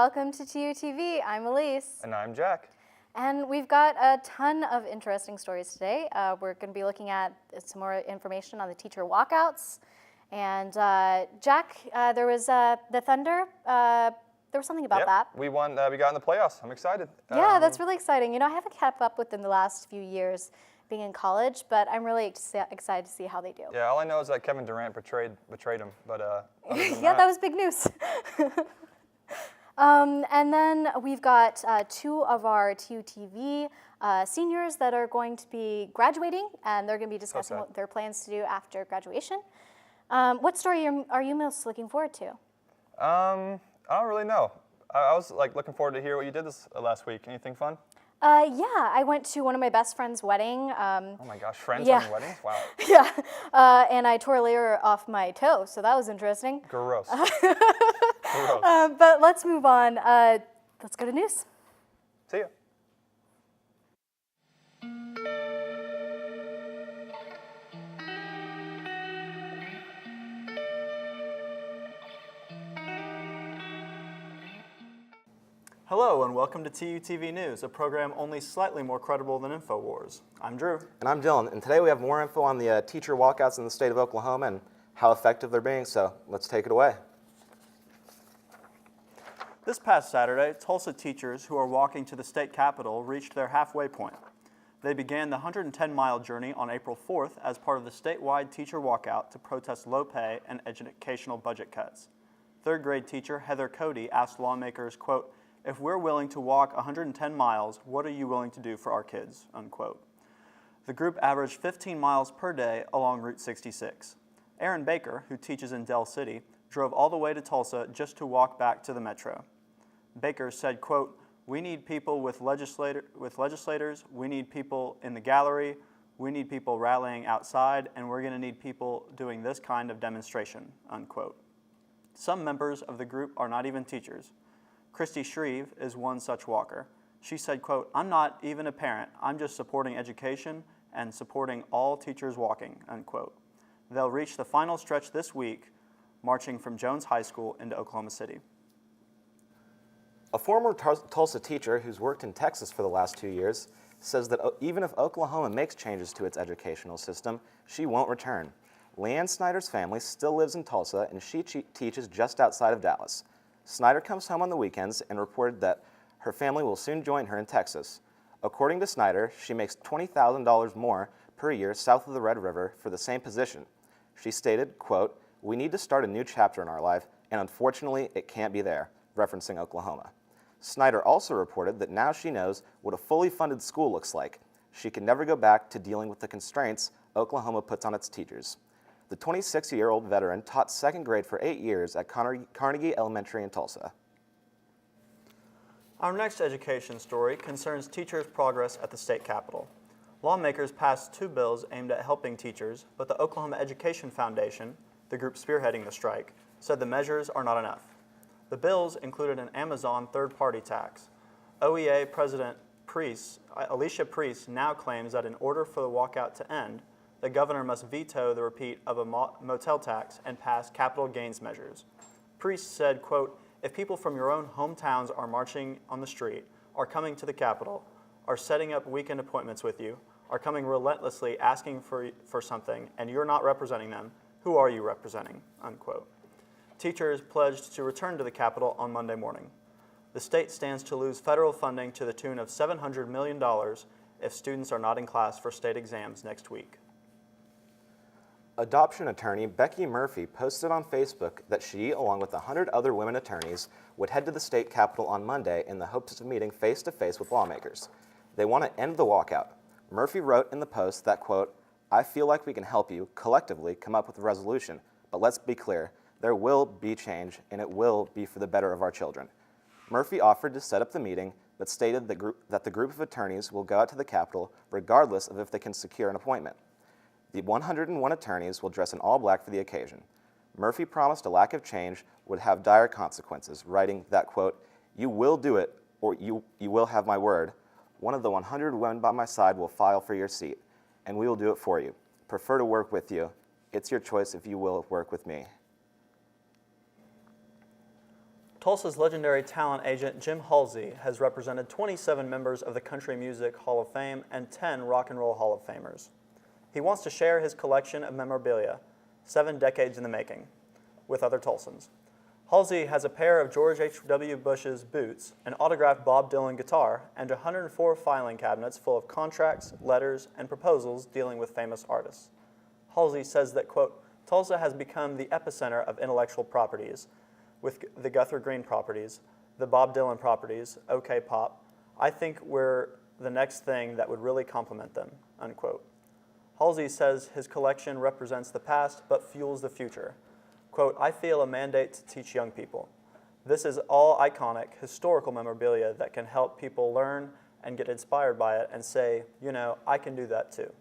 welcome to TUTV. I'm Elise. And I'm Jack. And we've got a ton of interesting stories today. We're going to be looking at some more information on the teacher walkouts. And Jack, there was the Thunder. There was something about that. We won. We got in the playoffs. I'm excited. Yeah, that's really exciting. You know, I haven't kept up with them the last few years being in college, but I'm really excited to see how they do. Yeah, all I know is that Kevin Durant betrayed him. But yeah, that was big news. And then we've got two of our TUTV seniors that are going to be graduating, and they're going to be discussing what their plans to do after graduation. What story are you most looking forward to? I don't really know. I was looking forward to hear what you did this last week. Anything fun? Yeah, I went to one of my best friend's wedding. Oh my gosh, friends having weddings? Wow. Yeah, and I tore a layer off my toe, so that was interesting. Gross. But let's move on. Let's go to news. See ya. Hello and welcome to TUTV News, a program only slightly more credible than InfoWars. I'm Drew. And I'm Dylan, and today we have more info on the teacher walkouts in the state of Oklahoma and how effective they're being, so let's take it away. This past Saturday, Tulsa teachers who are walking to the state capitol reached their halfway point. They began the 110-mile journey on April 4th as part of the statewide teacher walkout to protest low pay and educational budget cuts. Third grade teacher Heather Cody asked lawmakers, quote, "If we're willing to walk 110 miles, what are you willing to do for our kids?" unquote. The group averaged 15 miles per day along Route 66. Aaron Baker, who teaches in Del City, drove all the way to Tulsa just to walk back to the metro. Baker said, quote, "We need people with legislators, we need people in the gallery, we need people rallying outside, and we're going to need people doing this kind of demonstration," unquote. Some members of the group are not even teachers. Christy Shreve is one such walker. She said, quote, "I'm not even a parent. I'm just supporting education and supporting all teachers walking," unquote. They'll reach the final stretch this week, marching from Jones High School into Oklahoma City. A former Tulsa teacher who's worked in Texas for the last 2 years says that even if Oklahoma makes changes to its educational system, she won't return. Leanne Snyder's family still lives in Tulsa, and she teaches just outside of Dallas. Snyder comes home on the weekends and reported that her family will soon join her in Texas. According to Snyder, she makes $20,000 more per year south of the Red River for the same position. She stated, quote, "We need to start a new chapter in our life, and unfortunately, it can't be there," referencing Oklahoma. Snyder also reported that now she knows what a fully funded school looks like. She can never go back to dealing with the constraints Oklahoma puts on its teachers. The 26-year-old veteran taught second grade for 8 years at Carnegie Elementary in Tulsa. Our next education story concerns teachers' progress at the state capitol. Lawmakers passed 2 bills aimed at helping teachers, but the Oklahoma Education Foundation, the group spearheading the strike, said the measures are not enough. The bills included an Amazon third-party tax. OEA President Alicia Priest now claims that in order for the walkout to end, the governor must veto the repeat of a motel tax and pass capital gains measures. Priest said, quote, "If people from your own hometowns are marching on the street, are coming to the Capitol, are setting up weekend appointments with you, are coming relentlessly asking for something, and you're not representing them, who are you representing?" unquote. Teachers pledged to return to the Capitol on Monday morning. The state stands to lose federal funding to the tune of $700 million if students are not in class for state exams next week. Adoption attorney Becky Murphy posted on Facebook that she, along with 100 other women attorneys, would head to the state capitol on Monday in the hopes of meeting face-to-face with lawmakers. They want to end the walkout. Murphy wrote in the post that, quote, "I feel like we can help you, collectively, come up with a resolution, but let's be clear, there will be change, and it will be for the better of our children." Murphy offered to set up the meeting, but stated that the group of attorneys will go out to the capitol regardless of if they can secure an appointment. The 101 attorneys will dress in all black for the occasion. Murphy promised a lack of change would have dire consequences, writing that, quote, "You will do it, or you will have my word. One of the 100 women by my side will file for your seat, and we will do it for you. Prefer to work with you. It's your choice if you will work with me." Tulsa's legendary talent agent Jim Halsey has represented 27 members of the Country Music Hall of Fame and 10 Rock and Roll Hall of Famers. He wants to share his collection of memorabilia, 7 decades in the making, with other Tulsans. Halsey has a pair of George H.W. Bush's boots, an autographed Bob Dylan guitar, and 104 filing cabinets full of contracts, letters, and proposals dealing with famous artists. Halsey says that, quote, Tulsa has become the epicenter of intellectual properties, with the Guthrie Green properties, the Bob Dylan properties, OK Pop. I think we're the next thing that would really complement them, unquote. Halsey says his collection represents the past but fuels the future. Quote, I feel a mandate to teach young people. This is all iconic, historical memorabilia that can help people learn and get inspired by it and say, you know, I can do that too.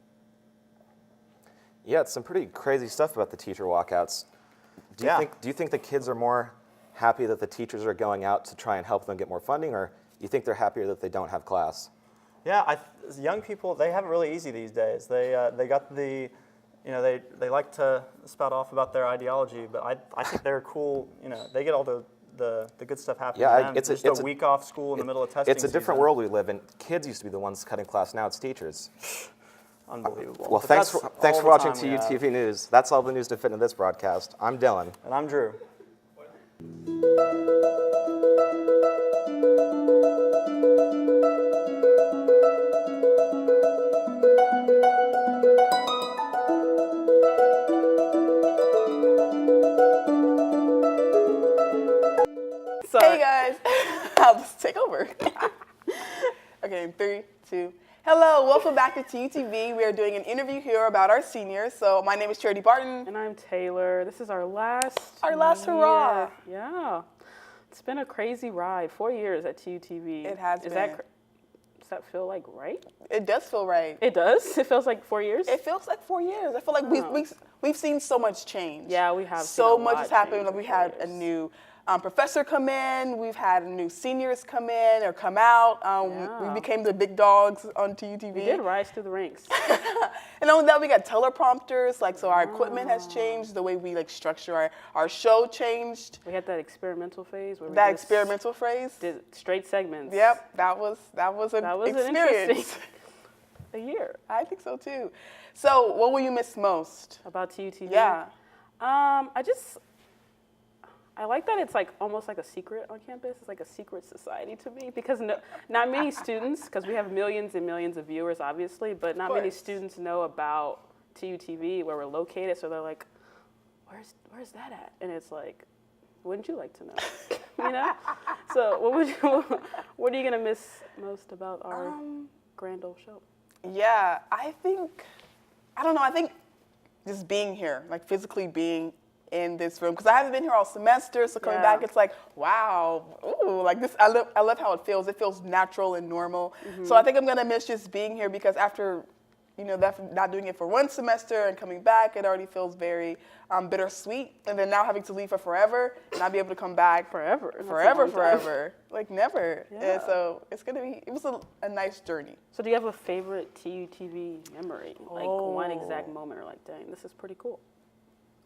Yeah, it's some pretty crazy stuff about the teacher walkouts. Do you think the kids are more happy that the teachers are going out to try and help them get more funding, or you think they're happier that they don't have class? Yeah, young people, they have it really easy these days. They got the, you know, they like to spout off about their ideology, but I think they're cool. You know, they get all the good stuff happening. Yeah, it's just a week off school in the middle of testing. It's a different world we live in. Kids used to be the ones cutting class. Now it's teachers. Unbelievable. Well, thanks for watching TUTV News. That's all the news to fit into this broadcast. I'm Dylan. And I'm Drew. Hey guys, I'll just take over. Okay, in 3, 2. Hello, welcome back to TUTV. We are doing an interview here about our seniors. So my name is Charity Barton. And I'm Taylor. This is our last hurrah. Yeah. It's been a crazy ride. 4 years at TUTV. It has been. Does that feel like right? It does feel right. It does? It feels like 4 years? It feels like 4 years. I feel like we've seen so much change. Yeah, we have. So much has happened. Like we had a new professor come in. We've had new seniors come in or come out. We became the big dogs on TUTV. We did rise through the ranks. And on that, we got teleprompters. Like, so our equipment has changed. The way we structure our show changed. We had that experimental phase. Where we experimental phase. Did straight segments. Yep, that was an experience. A year. I think so too. So, what will you miss most about TUTV? Yeah. I like that it's like almost like a secret on campus. It's like a secret society to me because not many students, because we have millions and millions of viewers, obviously, but not many students know about TUTV, where we're located. So they're like, "Where's that at?" And it's like, wouldn't you like to know? You know. So what are you gonna miss most about our grand old show? Yeah, I think just being here, like physically being in this room, because I haven't been here all semester, so coming back, it's like, wow, ooh, like this, I love how it feels. It feels natural and normal. Mm-hmm. So I think I'm gonna miss just being here, because after, not doing it for one semester and coming back, it already feels very bittersweet. And then now having to leave for forever and not be able to come back forever, like never. Yeah. And so it was a nice journey. So do you have a favorite TUTV memory? Like one exact moment, or like, dang, this is pretty cool.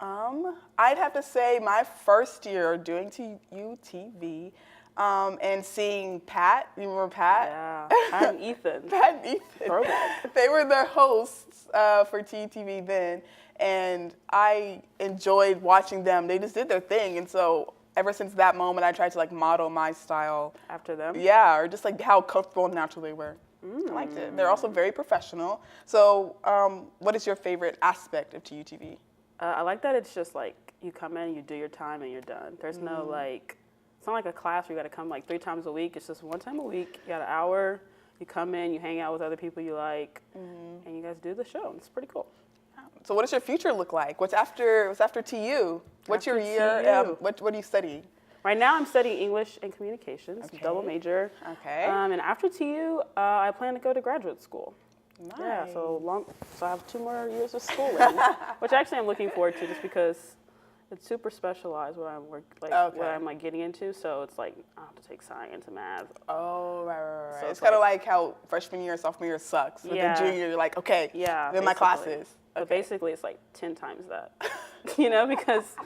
I'd have to say my first year doing TUTV and seeing Pat. You remember Pat? Yeah, Pat and Ethan. Pat and Ethan. Throwback. They were the hosts for TUTV then, and I enjoyed watching them. They just did their thing, and so ever since that moment, I tried to model my style after them. Yeah, or just how comfortable and natural they were. I liked it. They're also very professional. So, what is your favorite aspect of TUTV? I like that it's just you come in, you do your time, and you're done. There's no it's not like a class where you got to come 3 times a week. It's just one time a week. You got an hour. You come in, you hang out with other people you like, and you guys do the show. It's pretty cool. So what does your future look like? What's after TU? What's your year? What are you studying? Right now I'm studying English and Communications, double major. Okay. And after TU, I plan to go to graduate school. Nice. Yeah, so I have 2 more years of schooling, which actually I'm looking forward to, just because it's super specialized what I'm getting into. So it's I have to take science and math. Oh, right. So it's kind of like how freshman year, sophomore year sucks. But then junior year, you're like, okay, then my classes. But basically it's 10 times that, because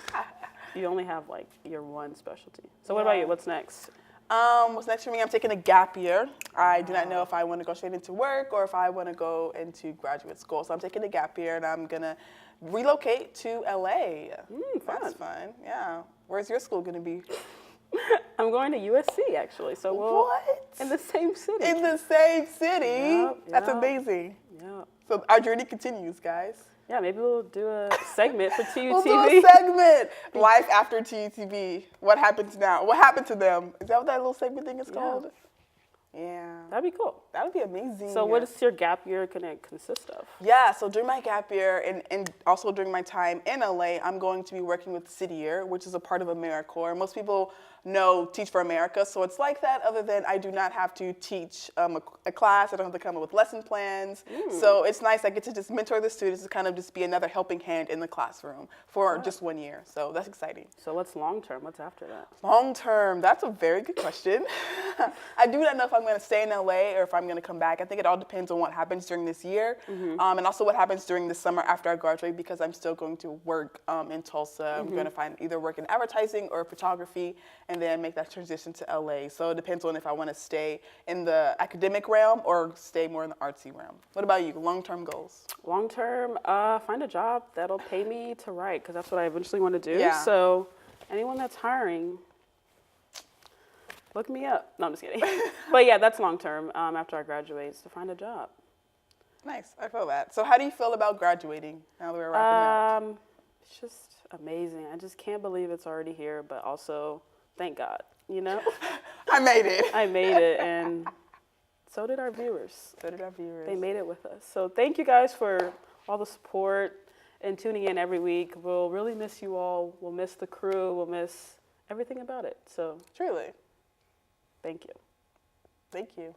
You only have like your one specialty. So what about you? What's next? What's next for me? I'm taking a gap year. I do not know if I want to go straight into work or if I want to go into graduate school. So I'm taking a gap year, and I'm gonna relocate to LA. Fun. That's fun. Yeah. Where's your school gonna be? I'm going to USC actually. So we'll in the same city. In the same city. Yep, That's yep. amazing. Yeah. So our journey continues, guys. Yeah, maybe we'll do a segment for TUTV. We'll do a segment. Life after TUTV. What happens now? What happened to them? Is that what that little segment thing is called? Yeah. That'd be cool. That would be amazing. So what does your gap year consist of? Yeah, so during my gap year and also during my time in LA, I'm going to be working with City Year, which is a part of AmeriCorps. Most people know Teach for America, so it's like that other than I do not have to teach a class. I don't have to come up with lesson plans. So it's nice. I get to just mentor the students to kind of just be another helping hand in the classroom for just 1 year. So that's exciting. So what's long term? What's after that? Long term, that's a very good question. I do not know if I'm going to stay in LA or if I'm going to come back. I think it all depends on what happens during this year and also what happens during the summer after I graduate because I'm still going to work in Tulsa. I'm going to find either work in advertising or photography and then make that transition to LA. So it depends on if I want to stay in the academic realm or stay more in the artsy realm. What about you? Long-term goals? Long term, find a job that'll pay me to write because that's what I eventually want to do. Yeah. So anyone that's hiring, look me up. No, I'm just kidding. But yeah, that's long term after I graduate is to find a job. Nice. I feel that. So how do you feel about graduating now that we're wrapping up? It's just amazing. I just can't believe it's already here, but also thank God, you know? I made it. I made it, and so did our viewers. So did our viewers. They made it with us. So thank you guys for all the support and tuning in every week. We'll really miss you all. We'll miss the crew. We'll miss everything about it. So Truly. thank you. Thank you.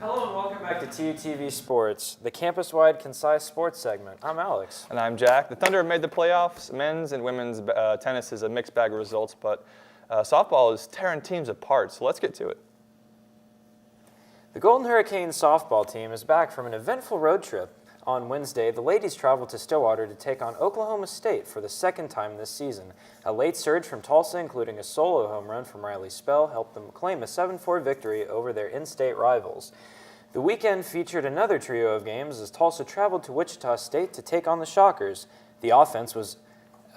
Hello and welcome back to TUTV Sports, the campus-wide concise sports segment. I'm Alex. And I'm Jack. The Thunder have made the playoffs. Men's and women's tennis is a mixed bag of results, but softball is tearing teams apart, so let's get to it. The Golden Hurricanes softball team is back from an eventful road trip. On Wednesday, the ladies traveled to Stillwater to take on Oklahoma State for the second time this season. A late surge from Tulsa, including a solo home run from Riley Spell, helped them claim a 7-4 victory over their in-state rivals. The weekend featured another trio of games as Tulsa traveled to Wichita State to take on the Shockers. The offense was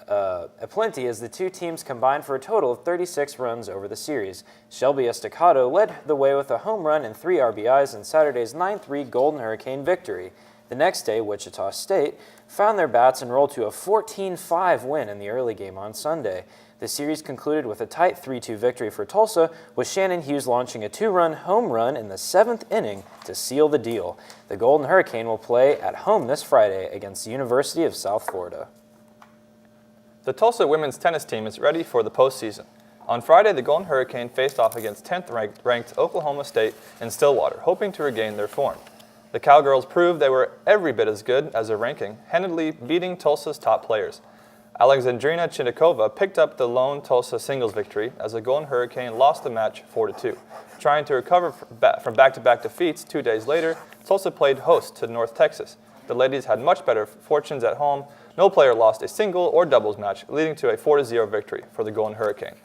aplenty as the two teams combined for a total of 36 runs over the series. Shelby Estacado led the way with a home run and 3 RBIs in Saturday's 9-3 Golden Hurricane victory. The next day, Wichita State found their bats and rolled to a 14-5 win in the early game on Sunday. The series concluded with a tight 3-2 victory for Tulsa, with Shannon Hughes launching a 2-run home run in the 7th inning to seal the deal. The Golden Hurricane will play at home this Friday against the University of South Florida. The Tulsa women's tennis team is ready for the postseason. On Friday, the Golden Hurricane faced off against 10th ranked Oklahoma State in Stillwater, hoping to regain their form. The Cowgirls proved they were every bit as good as their ranking, handily beating Tulsa's top players. Alexandrina Chinnikova picked up the lone Tulsa singles victory as the Golden Hurricane lost the match 4-2. Trying to recover from back-to-back defeats 2 days later, Tulsa played host to North Texas. The ladies had much better fortunes at home. No player lost a single or doubles match, leading to a 4-0 victory for the Golden Hurricane.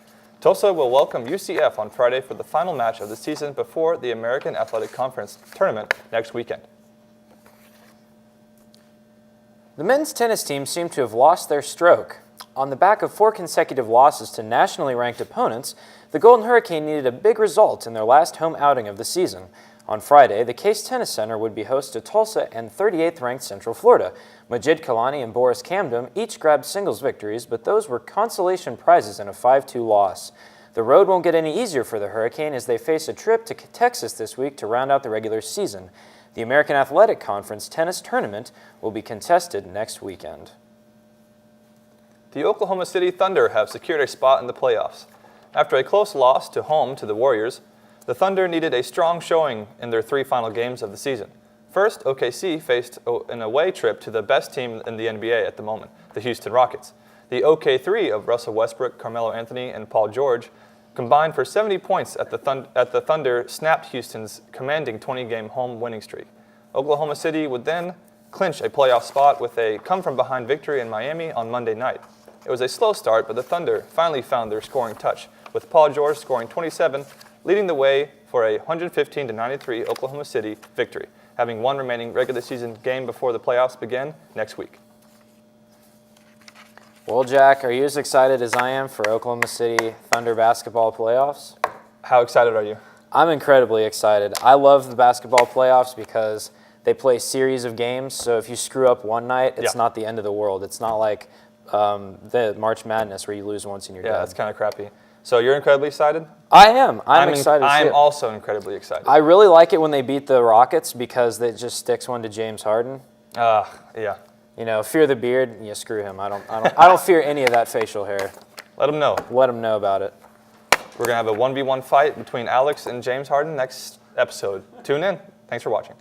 Tulsa will welcome UCF on Friday for the final match of the season before the American Athletic Conference tournament next weekend. The men's tennis team seemed to have lost their stroke. On the back of 4 consecutive losses to nationally ranked opponents, the Golden Hurricane needed a big result in their last home outing of the season. On Friday, the Case Tennis Center would be host to Tulsa and 38th-ranked Central Florida. Majid Kalani and Boris Camden each grabbed singles victories, but those were consolation prizes in a 5-2 loss. The road won't get any easier for the Hurricane as they face a trip to Texas this week to round out the regular season. The American Athletic Conference tennis tournament will be contested next weekend. The Oklahoma City Thunder have secured a spot in the playoffs. After a close loss to home to the Warriors, the Thunder needed a strong showing in their 3 final games of the season. First, OKC faced an away trip to the best team in the NBA at the moment, the Houston Rockets. The OK3 of Russell Westbrook, Carmelo Anthony, and Paul George combined for 70 points at the Thunder snapped Houston's commanding 20-game home winning streak. Oklahoma City would then clinch a playoff spot with a come-from-behind victory in Miami on Monday night. It was a slow start, but the Thunder finally found their scoring touch, with Paul George scoring 27, leading the way for a 115-93 Oklahoma City victory, having one remaining regular season game before the playoffs begin next week. Well, Jack, are you as excited as I am for Oklahoma City Thunder basketball playoffs? How excited are you? I'm incredibly excited. I love the basketball playoffs because they play a series of games, so if you screw up one night, it's not the end of the world. It's not like the March Madness where you lose once and you're Yeah, done. that's kind of crappy. So you're incredibly excited? I am. I'm excited I'm too. also incredibly excited. I really like it when they beat the Rockets because it just sticks one to James Harden. Yeah. You know, fear the beard, yeah, screw him. I don't fear any of that facial hair. Let him know. Let him know about it. We're going to have a 1v1 fight between Alex and James Harden next episode. Tune in. Thanks for watching.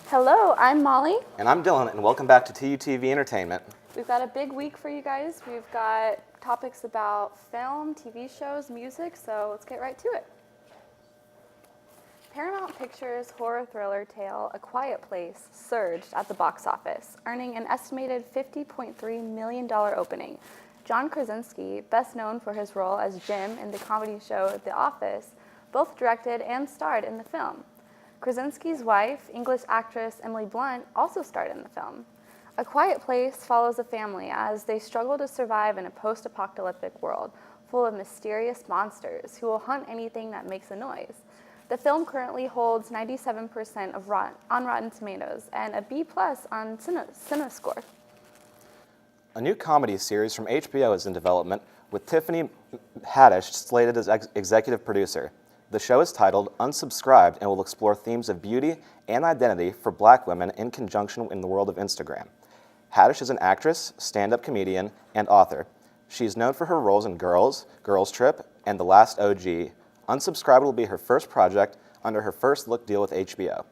Hello, I'm Molly. And I'm Dylan, and welcome back to TUTV Entertainment. We've got a big week for you guys. We've got topics about film, TV shows, music, so let's get right to it. Paramount Pictures' horror thriller tale, A Quiet Place, surged at the box office, earning an estimated $50.3 million opening. John Krasinski, best known for his role as Jim in the comedy show The Office, both directed and starred in the film. Krasinski's wife, English actress Emily Blunt, also starred in the film. A Quiet Place follows a family as they struggle to survive in a post-apocalyptic world full of mysterious monsters who will hunt anything that makes a noise. The film currently holds 97% on Rotten Tomatoes and a B+ on CineScore. A new comedy series from HBO is in development, with Tiffany Haddish slated as executive producer. The show is titled Unsubscribed and will explore themes of beauty and identity for Black women in conjunction in the world of Instagram. Haddish is an actress, stand-up comedian, and author. She's known for her roles in Girls, Girls Trip, and The Last OG. Unsubscribed will be her first project under her first look deal with HBO.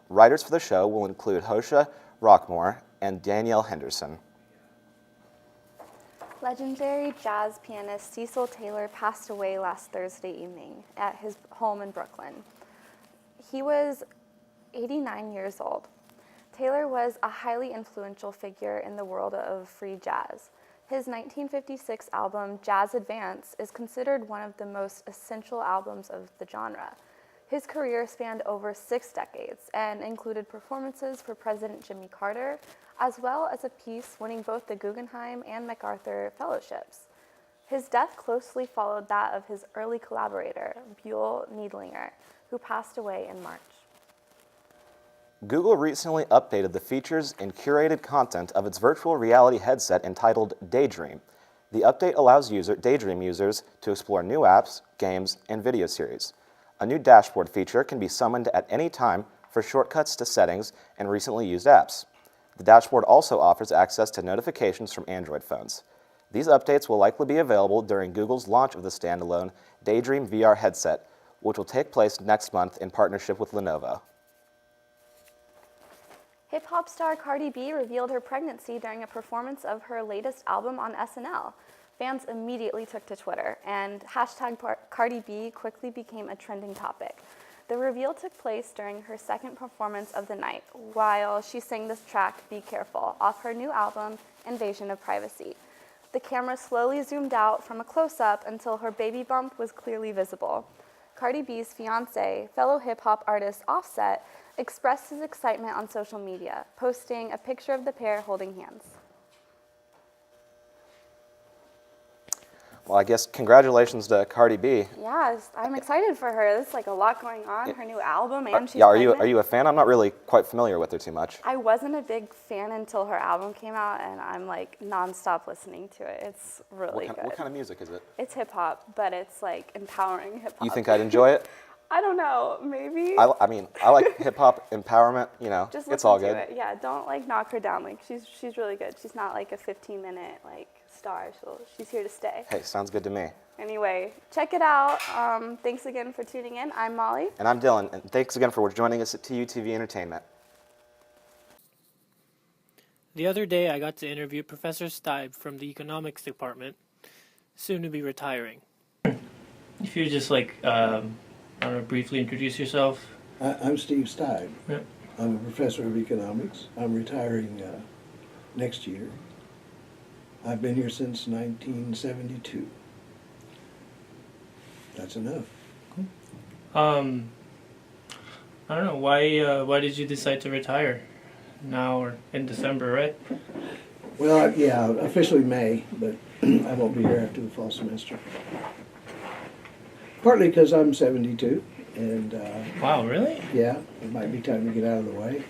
Writers for the show will include Hosha Rockmore and Danielle Henderson. Legendary jazz pianist Cecil Taylor passed away last Thursday evening at his home in Brooklyn. He was 89 years old. Taylor was a highly influential figure in the world of free jazz. His 1956 album, Jazz Advance, is considered one of the most essential albums of the genre. His career spanned over 6 decades and included performances for President Jimmy Carter, as well as a piece winning both the Guggenheim and MacArthur fellowships. His death closely followed that of his early collaborator, Buell Needlinger, who passed away in March. Google recently updated the features and curated content of its virtual reality headset entitled Daydream. The update allows Daydream users to explore new apps, games, and video series. A new dashboard feature can be summoned at any time for shortcuts to settings and recently used apps. The dashboard also offers access to notifications from Android phones. These updates will likely be available during Google's launch of the standalone Daydream VR headset, which will take place next month in partnership with Lenovo. Hip-hop star Cardi B revealed her pregnancy during a performance of her latest album on SNL. Fans immediately took to Twitter, and hashtag Cardi B quickly became a trending topic. The reveal took place during her second performance of the night, while she sang this track, Be Careful, off her new album, Invasion of Privacy. The camera slowly zoomed out from a close-up until her baby bump was clearly visible. Cardi B's fiancé, fellow hip-hop artist Offset, expressed his excitement on social media, posting a picture of the pair holding hands. Well, I guess congratulations to Cardi B. Yeah, I'm excited for her. There's like a lot going on, her new album, and she's Are pregnant. you a fan? I'm not really quite familiar with her too much. I wasn't a big fan until her album came out, and I'm like nonstop listening to it. It's really good. What kind of music is it? It's hip hop, but it's like empowering hip hop. You think I'd enjoy it? I don't know, maybe. I mean, I like hip hop empowerment. You know, Just it's all listen good. to it. Yeah, don't like knock her down. Like she's really good. She's not like a 15-minute like star. She's here to stay. Hey, sounds good to me. Anyway, check it out. Thanks again for tuning in. I'm Molly. And I'm Dylan, and thanks again for joining us at TUTV Entertainment. The other day I got to interview Professor Stibe from the economics department, soon to be retiring. If you just briefly introduce yourself. I'm Steve Stibe. Yep. I'm a professor of economics. I'm retiring next year. I've been here since 1972. That's enough. I don't know, why did you decide to retire now or in December, right? Well, yeah, officially May, but I won't be here after the fall semester. Partly because I'm 72, and Wow, really? yeah, it might be time to get out of the way.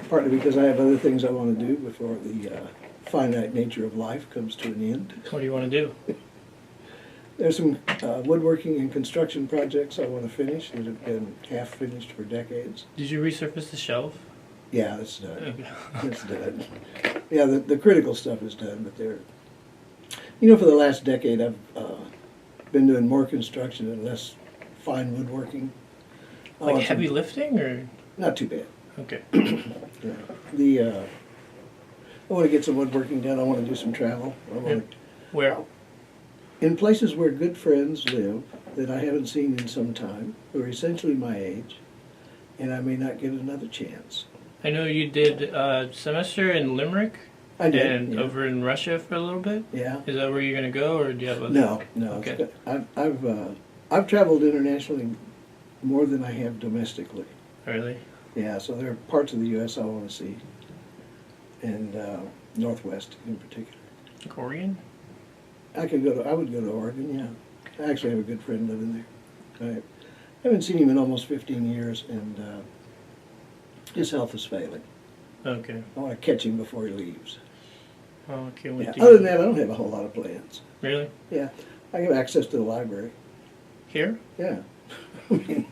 Partly because I have other things I want to do before the finite nature of life comes to an end. What do you want to do? There's some woodworking and construction projects I want to finish that have been half finished for decades. Did you resurface the shelf? Yeah, that's done. Okay. That's done. Yeah, the critical stuff is done, but for the last decade I've been doing more construction and less fine woodworking. Like heavy lifting or? Not too bad. Okay. Yeah. I want to get some woodworking done. I want to do some travel. Where? In places where good friends live that I haven't seen in some time, who are essentially my age, and I may not get another chance. I know you did a semester in Limerick. I did. And yeah. over in Russia for a little bit? Yeah. Is that where you're going to go, or do you have other? No. Okay. I've traveled internationally more than I have domestically. Really? Yeah, so there are parts of the U.S. I want to see, and Northwest in particular. Oregon? I would go to Oregon. Yeah, I actually have a good friend living there. I haven't seen him in almost 15 years, and his health is failing. Okay. I want to catch him before he leaves. Oh, okay. What Yeah. do you- Other than that, I don't have a whole lot of plans. Really? Yeah, I have access to the library. Here? Yeah, I mean,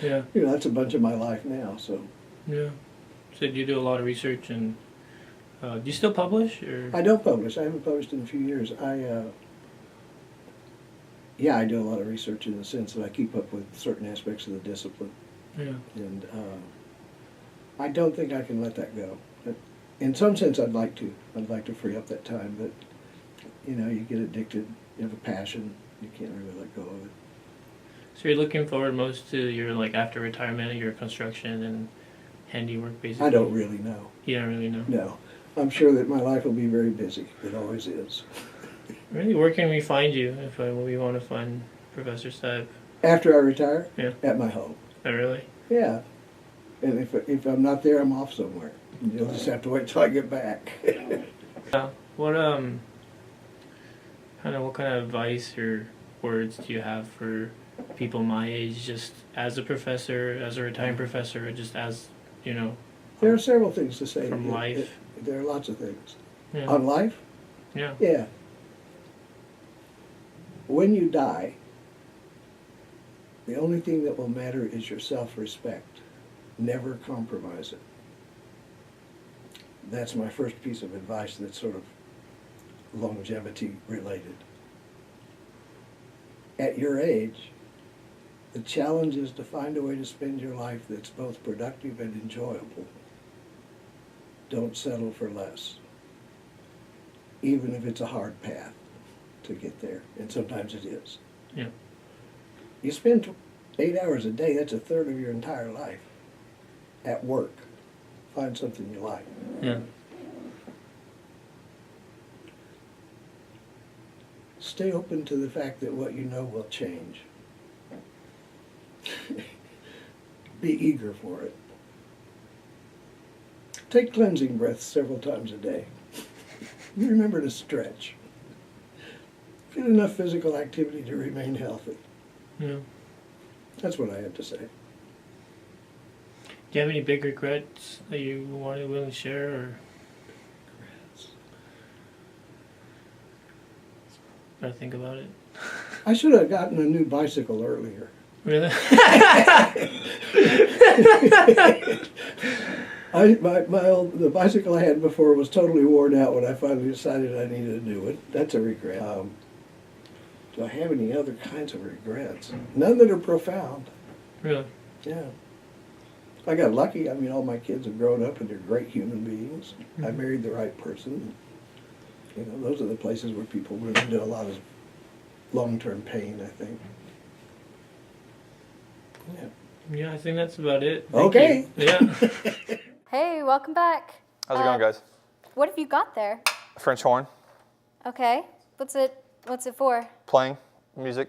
Yeah. that's a bunch of my life now. So Yeah. So you do a lot of research, and do you still publish, or? I don't publish. I haven't published in a few years. I do a lot of research in the sense that I keep up with certain aspects of the discipline, Yeah. and I don't think I can let that go. But in some sense, I'd like to. I'd like to free up that time, but you get addicted. You have a passion. You can't really let go of it. So you're looking forward most to your, after retirement, your construction and handiwork, basically? I don't really know. You don't really know? No, I'm sure that my life will be very busy. It always is. Really? Where can we find you if we want to find Professor Stibe? After I retire, Yeah. at my home. Oh, really? Yeah, and if I'm not there, I'm off somewhere. You'll just have to wait till I get back. Yeah. What kind of advice or words do you have for people my age, just as a professor, as a retiring professor, or just as, There are several things to say. From life. There are lots of things. Yeah. On life? Yeah. Yeah. When you die, the only thing that will matter is your self-respect. Never compromise it. That's my first piece of advice that's sort of longevity related. At your age, the challenge is to find a way to spend your life that's both productive and enjoyable. Don't settle for less, even if it's a hard path to get there, and sometimes it is. Yeah. You spend 8 hours a day, that's a third of your entire life at work. Find something you like. Yeah. Stay open to the fact that what you know will change. Be eager for it. Take cleansing breaths several times a day. Remember to stretch. Get enough physical activity to remain healthy. Yeah. That's what I have to say. Do you have any big regrets that you willing to share, or? Gotta think about it. I should have gotten a new bicycle earlier. Really? The bicycle I had before was totally worn out when I finally decided I needed a new one. That's a regret. Do I have any other kinds of regrets? None that are profound. Really? Yeah. I got lucky. I mean, all my kids have grown up and they're great human beings. I married the right person. You know, those are the places where people run into a lot of long-term pain, I think. Yeah. Yeah, I think that's about it. Okay. Yeah. Hey, welcome back. How's it going, guys? What have you got there? A French horn, Okay. What's it for? playing music.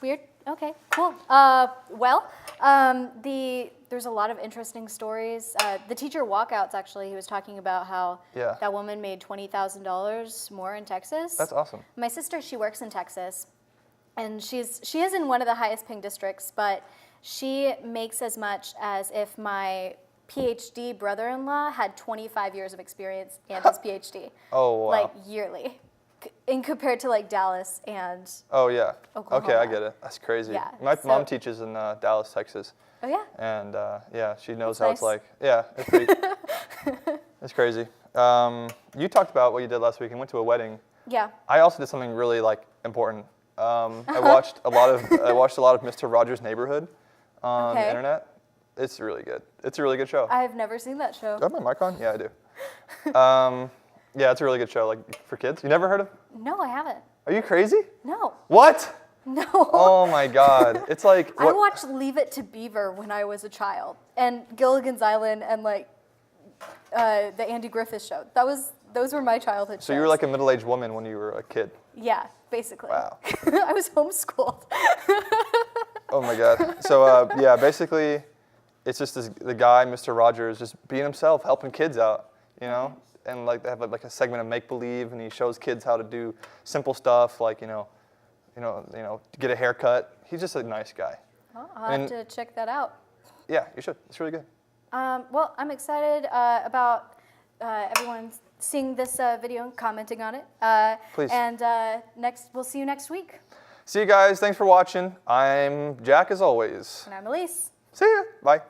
Weird. Okay, cool. There's a lot of interesting stories. The teacher walkouts, actually, he was talking about how Yeah. that woman made $20,000 more in Texas. That's awesome. My sister, she works in Texas, and she is in one of the highest paying districts, but she makes as much as if my PhD brother-in-law had 25 years of experience and his PhD. Oh, wow. Like yearly, in compared to like Dallas and. Oh, yeah. Oklahoma. Okay, I get it. That's crazy. Yeah, My so- mom teaches in Dallas, Texas. Oh yeah. And yeah, she knows That's how nice. it's like. Yeah, it's pretty. It's crazy. You talked about what you did last week and went to a wedding. Yeah. I also did something really like important. I watched a lot of Mr. Rogers' Neighborhood on the Okay. internet. It's really good. It's a really good show. I've never seen that show. Do I have my mic on? Yeah, I do. Yeah, it's a really good show, like for kids. You never heard of? No, I haven't. Are you crazy? No. What? No. Oh my God! It's like I what? watched Leave It to Beaver when I was a child, and Gilligan's Island, and like the Andy Griffith Show. Those were my childhood shows. So you were like a middle-aged woman when you were a kid. Yeah, basically. Wow. I was homeschooled. Oh my God. So yeah, basically, it's just the guy, Mr. Rogers, just being himself, helping kids out, you know, and like they have like a segment of make believe, and he shows kids how to do simple stuff like get a haircut. He's just a nice guy. Well, I'll have to check that out. Yeah, you should. It's really good. Well, I'm excited about everyone seeing this video and commenting on it. Please. And we'll see you next week. See you guys. Thanks for watching. I'm Jack as always. And I'm Elise. See ya. Bye.